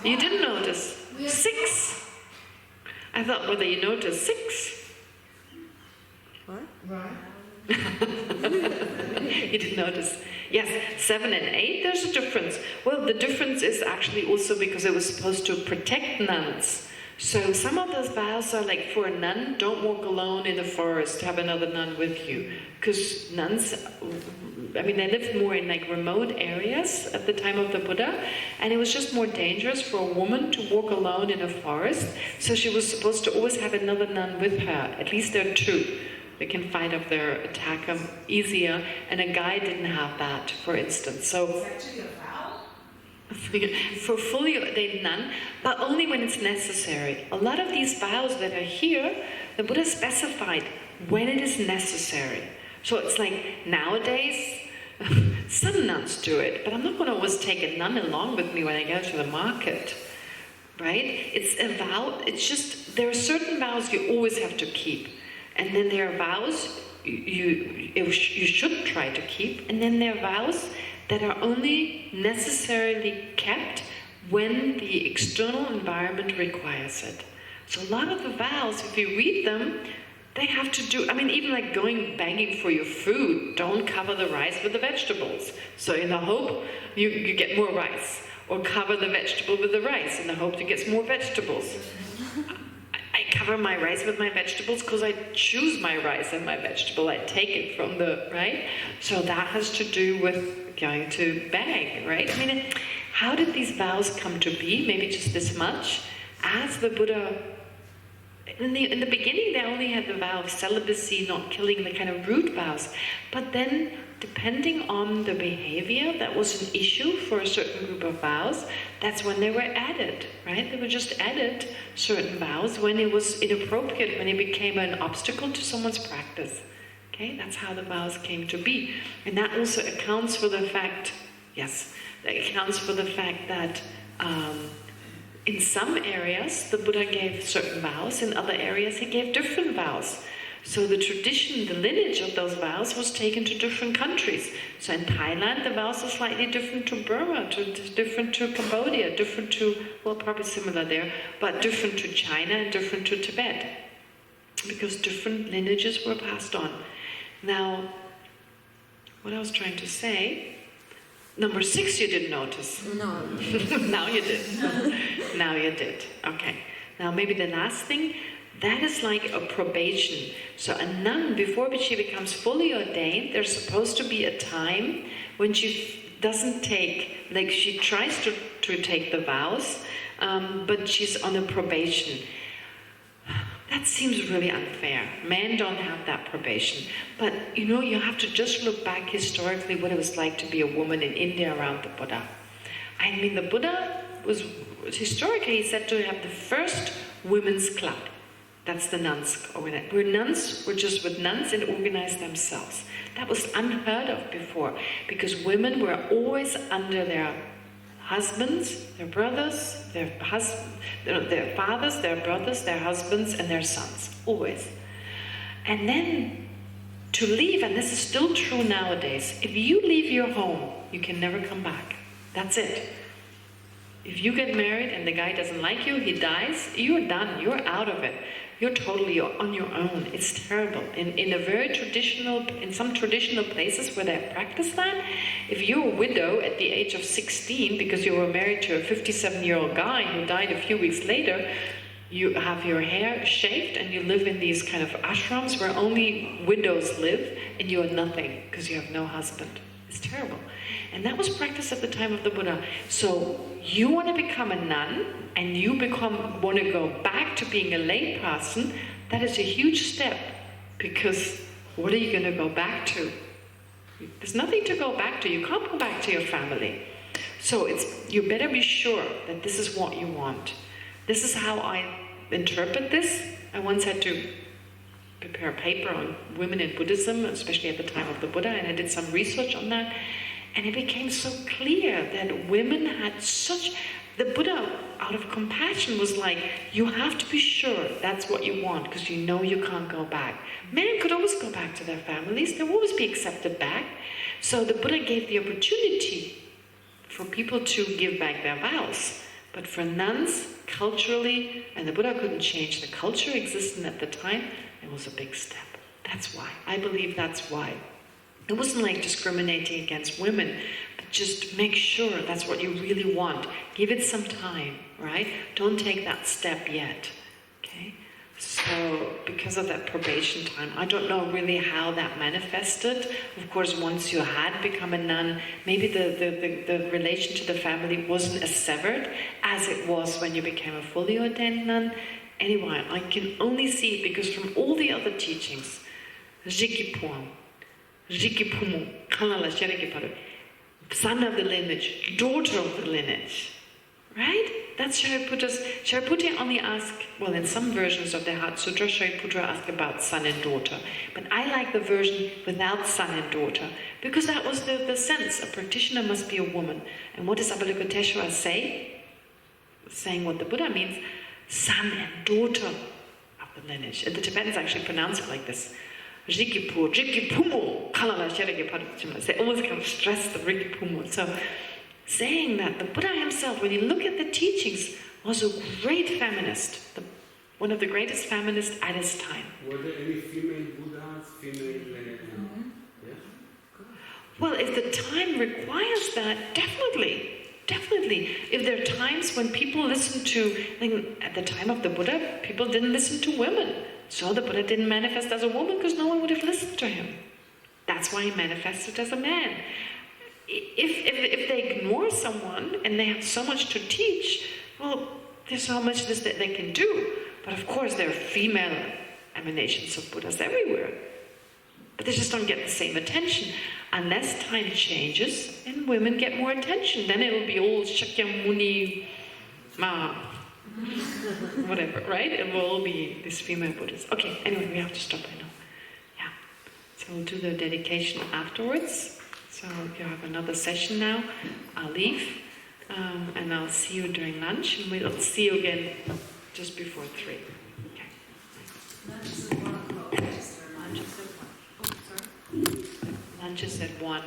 You didn't notice. 6. I thought whether you noticed 6. What? Right. You didn't notice. Yes, 7 and 8, there's a difference. Well, the difference is actually also because it was supposed to protect nuns. So some of those vows are like, for a nun, don't walk alone in the forest, have another nun with you. Because nuns, I mean, they lived more in like remote areas at the time of the Buddha, and it was just more dangerous for a woman to walk alone in a forest. So she was supposed to always have another nun with her. At least there are 2. They can fight off their attacker easier, and a guy didn't have that, for instance. So It's actually a vow? for fully ordained nun, but only when it's necessary. A lot of these vows that are here, the Buddha specified when it is necessary. So it's like nowadays, some nuns do it, but I'm not going to always take a nun along with me when I go to the market, right? It's a vow. It's just there are certain vows you always have to keep. And then there are vows you should try to keep, and then there are vows that are only necessarily kept when the external environment requires it. So a lot of the vows, if you read them, they have to do, I mean, even like going begging for your food, don't cover the rice with the vegetables. So in the hope you get more rice, or cover the vegetable with the rice in the hope you get more vegetables. I cover my rice with my vegetables because I choose my rice and my vegetable. I take it from the, right? So that has to do with going to beg, right? I mean, how did these vows come to be? Maybe just this much. As the Buddha, in the beginning, they only had the vow of celibacy, not killing, the kind of root vows. But then, depending on the behavior that was an issue for a certain group of vows, that's when they were added, right? They were just added, certain vows, when it was inappropriate, when it became an obstacle to someone's practice. Okay, that's how the vows came to be. And that also accounts for the fact, that in some areas the Buddha gave certain vows, in other areas he gave different vows. So the tradition, the lineage of those vows was taken to different countries. So in Thailand, the vows are slightly different to Burma, different to Cambodia, different to, well, probably similar there, but different to China and different to Tibet, because different lineages were passed on. Now, what I was trying to say, number 6 you didn't notice. No. Now you did. Now you did. Okay. Now maybe the last thing, that is like a probation. So a nun, before she becomes fully ordained, there's supposed to be a time when she doesn't take, like she tries to take the vows, but she's on a probation. That seems really unfair. Men don't have that probation. But, you have to just look back historically what it was like to be a woman in India around the Buddha. I mean, the Buddha was historically said to have the first women's club. That's the nuns. Where nuns were just with nuns and organized themselves. That was unheard of before, because women were always under their husbands, their brothers, their fathers, their brothers, their husbands, and their sons. Always. And then to leave, and this is still true nowadays, if you leave your home, you can never come back. That's it. If you get married and the guy doesn't like you, he dies, you're done, you're out of it. You're totally on your own. It's terrible. In some traditional places where they practice that, if you're a widow at the age of 16 because you were married to a 57-year-old guy who died a few weeks later, you have your hair shaved and you live in these kind of ashrams where only widows live, and you are nothing because you have no husband. It's terrible. And that was practiced at the time of the Buddha. So you want to become a nun and you want to go back to being a lay person, that is a huge step, because what are you going to go back to? There's nothing to go back to. You can't go back to your family. So you better be sure that this is what you want. This is how I interpret this. I once had to prepare a paper on women in Buddhism, especially at the time of the Buddha, and I did some research on that. And it became so clear that women had the Buddha, out of compassion, was like, you have to be sure that's what you want, because you know you can't go back. Men could always go back to their families. They'll always be accepted back. So the Buddha gave the opportunity for people to give back their vows. But for nuns, culturally, and the Buddha couldn't change the culture existing at the time, it was a big step. That's why. I believe that's why. It wasn't like discriminating against women, but just make sure that's what you really want. Give it some time, right? Don't take that step yet, okay? So, because of that probation time, I don't know really how that manifested. Of course, once you had become a nun, maybe the relation to the family wasn't as severed as it was when you became a fully ordained nun. Anyway, I can only see it because from all the other teachings, Rikipuan, Rikipumu, Kalala Sherikiparu, son of the lineage, daughter of the lineage, right? That's Shariputra's. Shariputra only asked, well, in some versions of the Heart Sutra, Shariputra asked about son and daughter. But I like the version without son and daughter, because that was the sense. A practitioner must be a woman. And what does Avalokiteshvara say? Saying what the Buddha means, son and daughter of the lineage. And the Tibetans actually pronounce it like this. Rikipu, Rikipumu, Kalala Sherikiparu. They always kind of stress the Rikipumu. So, saying that the Buddha himself, when you look at the teachings, was a great feminist, one of the greatest feminists at his time. Were there any female Buddhas, female... Yeah? Well, if the time requires that, definitely. If there are times when people listen to, like at the time of the Buddha, people didn't listen to women. So the Buddha didn't manifest as a woman because no one would have listened to him. That's why he manifested as a man. If they ignore someone and they have so much to teach, well, there's so much that they can do. But of course, there are female emanations of Buddhas everywhere. But they just don't get the same attention. Unless time changes and women get more attention, then it'll be all Shakyamuni, whatever, right? It will all be these female Buddhas. Okay, anyway, we have to stop, I know. Yeah. So we'll do the dedication afterwards. So you have another session now. I'll leave, and I'll see you during lunch, and we'll see you again just before 3. Okay. Lunch is at 1 o'clock. Yes, lunch is at 1. Oh, sorry. Lunch is at 1.